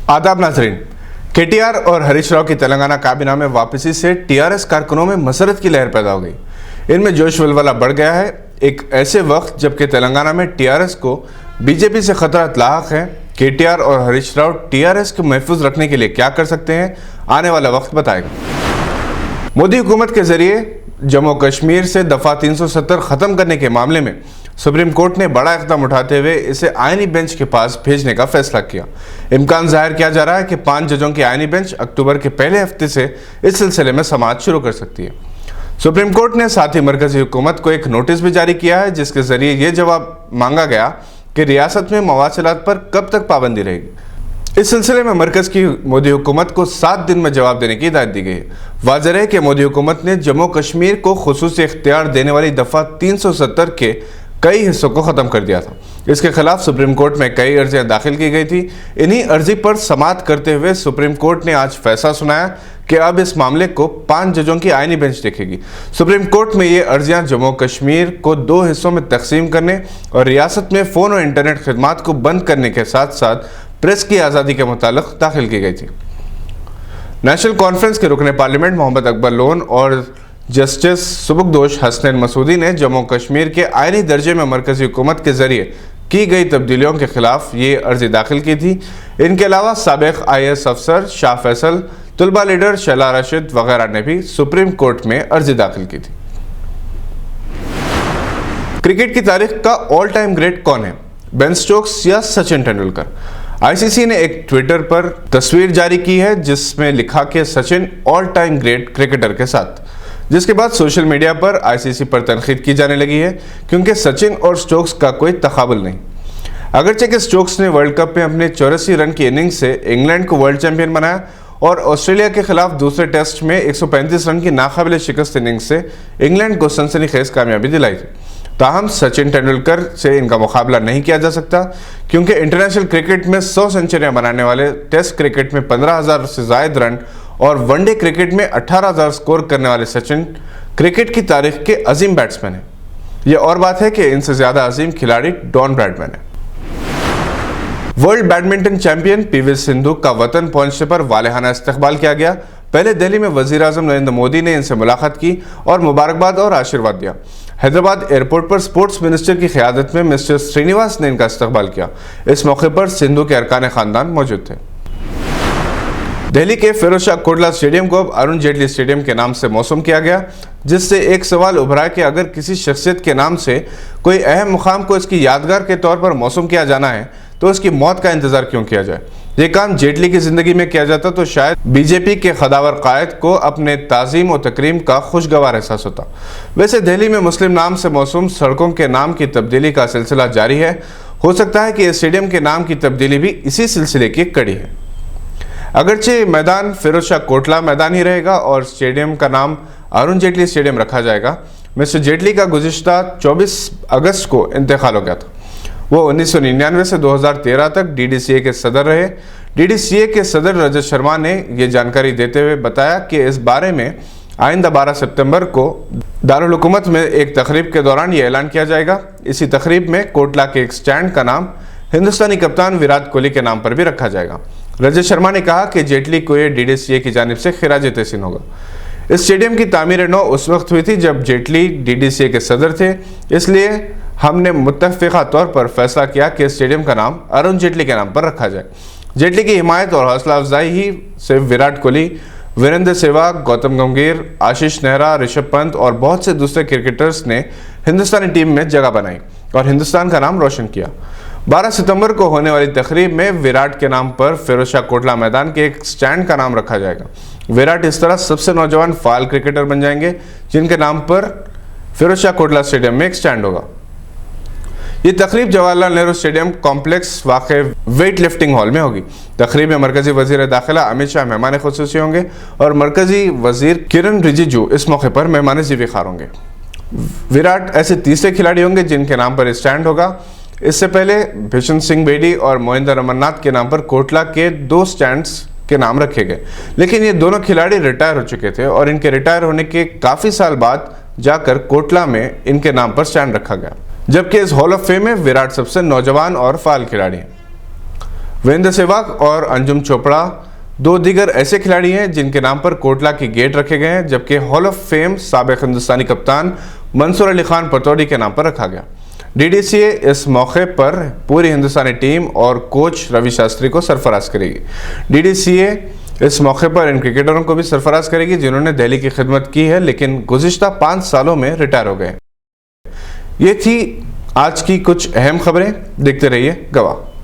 आदाब नाजरीन। केटीआर और हरीश राव की तेलंगाना काबीना में वापसी से टीआरएस कारकुनों में मसरत की लहर पैदा हो गई। इनमें जोश वलवला बढ़ गया है। एक ऐसे वक्त जबकि तेलंगाना में टीआरएस को बीजेपी से खतरा लाक है। केटीआर और हरीश राव टीआरएस को महफूज रखने के लिए क्या कर सकते हैं, आने वाला वक्त बताएगा। मोदी हुकूमत के जरिए जम्मू कश्मीर से दफा 370 खत्म करने के मामले में सुप्रीम कोर्ट ने बड़ा इक़दाम उठाते हुए इसे आईनी बेंच के पास भेजने का फैसला किया। इम्कान जाहिर किया जा रहा है कि 5 जजों की आईनी बेंच अक्टूबर के पहले हफ्ते से इस सिलसिले में समाअत शुरू कर सकती है। सुप्रीम कोर्ट ने साथ ही मरकजी हुकूमत को एक नोटिस भी जारी किया है, जिसके जरिए यह जवाब मांगा गया कि रियासत में मवासिलात पर कब तक पाबंदी रहेगी। इस सिलसिले में मरकज की मोदी हुकूमत को 7 दिन में जवाब देने की हिदायत दी गई है। वाज़ेह है कि मोदी हुकूमत ने जम्मू कश्मीर को खुसूसी इख्तियार देने वाली दफ़ा 370 के कई हिस्सों को ख़त्म कर दिया था। इसके खिलाफ सुप्रीम कोर्ट में कई अर्जियां दाखिल की गई थी। इन्हीं अर्जी पर समाअत करते हुए सुप्रीम कोर्ट ने आज फैसला सुनाया कि अब इस मामले को 5 जजों की आईनी बेंच देखेगी। सुप्रीम कोर्ट में ये अर्जियां जम्मू कश्मीर को 2 हिस्सों में तकसीम करने और रियासत में फ़ोन और इंटरनेट खिदमात को बंद करने के साथ साथ प्रेस की आज़ादी के मुतालिक दाखिल की गई थी। नेशनल कॉन्फ्रेंस के रुकने पार्लियामेंट मोहम्मद अकबर लोन और जस्टिस सुबुकदोश हसनैन मसूदी ने जम्मू कश्मीर के आईनी दर्जे में मरकजी हुकूमत के जरिए की गई तब्दीलियों के खिलाफ ये अर्जी दाखिल की थी। इनके अलावा साबिक IAS अफसर शाह फैसल, तुलबा लीडर शैला रशीद वगैरह ने भी सुप्रीम कोर्ट में अर्जी दाखिल की थी। क्रिकेट की तारीख का ऑल टाइम ग्रेट कौन है, बेन स्टोक्स या सचिन तेंदुलकर? ICC ने एक ट्विटर पर तस्वीर जारी की है जिसमें लिखा कि Sachin all time great cricketer के साथ, जिसके बाद सोशल मीडिया पर ICC पर तनकीद की जाने लगी है क्योंकि सचिन और स्टोक्स का कोई तकाबुल नहीं। अगरचे कि स्टोक्स ने वर्ल्ड कप में अपने 84 रन की इनिंग्स से इंग्लैंड को वर्ल्ड चैंपियन बनाया और ऑस्ट्रेलिया के खिलाफ दूसरे टेस्ट में 135 रन की नाकाबिले शिकस्त इनिंग्स से इंग्लैंड को सनसनीखेज कामयाबी दिलाई थी। ताहम सचिन तेंदुलकर से इनका मुकाबला नहीं किया जा सकता क्योंकि इंटरनेशनल क्रिकेट में 100 सेंचुरियां बनाने वाले, टेस्ट क्रिकेट में 15,000 से ज़ायद रन और वनडे क्रिकेट में 18,000 स्कोर करने वाले सचिन क्रिकेट की तारीख के अजीम बैट्समैन हैं। यह और बात है कि इनसे ज़्यादा अजीम खिलाड़ी डॉन ब्रैडमैन है। World badminton champion PV Sindhu का वतन पहुंचने पर वालेहाना इस्तकबाल किया गया। पहले दिल्ली में वज़ीर आज़म नरेंद्र मोदी ने इनसे मुलाकात की और मुबारकबाद और आशीर्वाद दिया। हैदराबाद एयरपोर्ट पर स्पोर्ट्स मिनिस्टर की क़यादत में मिस्टर श्रीनिवास ने इनका इस्तकबाल किया। इस मौके पर सिंधु के अरकान ख़ानदान मौजूद थे। दिल्ली के फिरोजशाह कोटला स्टेडियम को अब अरुण जेटली स्टेडियम के नाम से मौसूम किया गया, जिससे एक सवाल उभरा कि अगर किसी शख्सियत के नाम से कोई अहम मुकाम को इसकी यादगार के तौर पर मौसूम किया जाना है तो उसकी मौत का इंतजार क्यों किया जाए। ये काम जेटली की जिंदगी में किया जाता तो शायद बीजेपी के खदावर कायद को अपने ताज़ीम और तकरीम का खुशगवार एहसास होता। वैसे दिल्ली में मुस्लिम नाम से मौसूम सड़कों के नाम की तब्दीली का सिलसिला जारी है। हो सकता है कि स्टेडियम के नाम की तब्दीली भी इसी सिलसिले की कड़ी है। अगरचे मैदान फिरोजशाह कोटला मैदान ही रहेगा और स्टेडियम का नाम अरुण जेटली स्टेडियम रखा जाएगा। मिस्टर जेटली का गुज़िश्ता 24 अगस्त को इंतकाल हो गया था। वो 1999 से 2013 तक DDCA के सदर रहे। DDCA के सदर रजत शर्मा ने ये जानकारी देते हुए बताया कि इस बारे में आइंदा 12 सितंबर को दारुल हुकूमत में एक तकरीब के दौरान ये ऐलान किया जाएगा। इसी तकरीब में कोटला के एक स्टैंड का नाम हिंदुस्तानी कप्तान विराट कोहली के नाम पर भी रखा जाएगा। रजत शर्मा ने कहा कि जेटली को ये DDCA की जानिब से खिराज तहसीन होगा। इस स्टेडियम की तामीर नौ उस वक्त हुई थी जब जेटली DDCA के सदर थे, इसलिए हमने मुत्तफ़िक़ा तौर पर फैसला किया कि स्टेडियम का नाम अरुण जेटली के नाम पर रखा जाए। जेटली की हिमायत और हौसला अफजाई ही से विराट कोहली, वीरेंद्र सहवाग, गौतम गंभीर, आशीष नेहरा, ऋषभ पंत और बहुत से दूसरे क्रिकेटर्स ने हिंदुस्तानी टीम में जगह बनाई और हिंदुस्तान का नाम रोशन किया। 12 सितंबर को होने वाली तकरीब में विराट के नाम पर फिरोजशाह कोटला मैदान के एक स्टैंड का नाम रखा जाएगा। विराट इस तरह सबसे नौजवान फाल क्रिकेटर बन जाएंगे जिनके नाम पर फिरोजशाह कोटला स्टेडियम में एक स्टैंड होगा। ये तकरीब जवाहरलाल नेहरू स्टेडियम कॉम्प्लेक्स वाक़े वेट लिफ्टिंग हॉल में होगी। तकरीब में मरकजी वज़ीर दाखिला अमित शाह मेहमान ख़ुसूसी होंगे और मरकजी वज़ीर किरण रिजिजू इस मौके पर मेहमान ज़ीफ़ार होंगे। विराट ऐसे तीसरे खिलाड़ी होंगे जिनके नाम पर स्टैंड होगा। इससे पहले बिशन सिंह बेदी और मोहिंदर अमरनाथ के नाम पर कोटला के 2 स्टैंड्स के नाम रखे गए, लेकिन ये दोनों खिलाड़ी रिटायर हो चुके थे और इनके रिटायर होने के काफ़ी साल बाद जाकर कोटला में इनके नाम पर स्टैंड रखा गया, जबकि इस हॉल ऑफ फेम में विराट सबसे नौजवान और फाल खिलाड़ी हैं। वीरेंद्र सहवाग और अंजुम चोपड़ा दो दीगर ऐसे खिलाड़ी हैं जिनके नाम पर कोटला की गेट रखे गए हैं, जबकि हॉल ऑफ फेम साबिक हिंदुस्तानी कप्तान मंसूर अली खान पतौड़ी के नाम पर रखा गया। डीडीसीए इस मौके पर पूरी हिंदुस्तानी टीम और कोच रवि शास्त्री को सरफराज करेगी। डीडीसीए इस मौके पर इन क्रिकेटरों को भी सरफराज करेगी जिन्होंने दिल्ली की खिदमत की है लेकिन गुज़िश्ता 5 सालों में रिटायर हो गए। ये थी आज की कुछ अहम खबरें। देखते रहिए गवाह।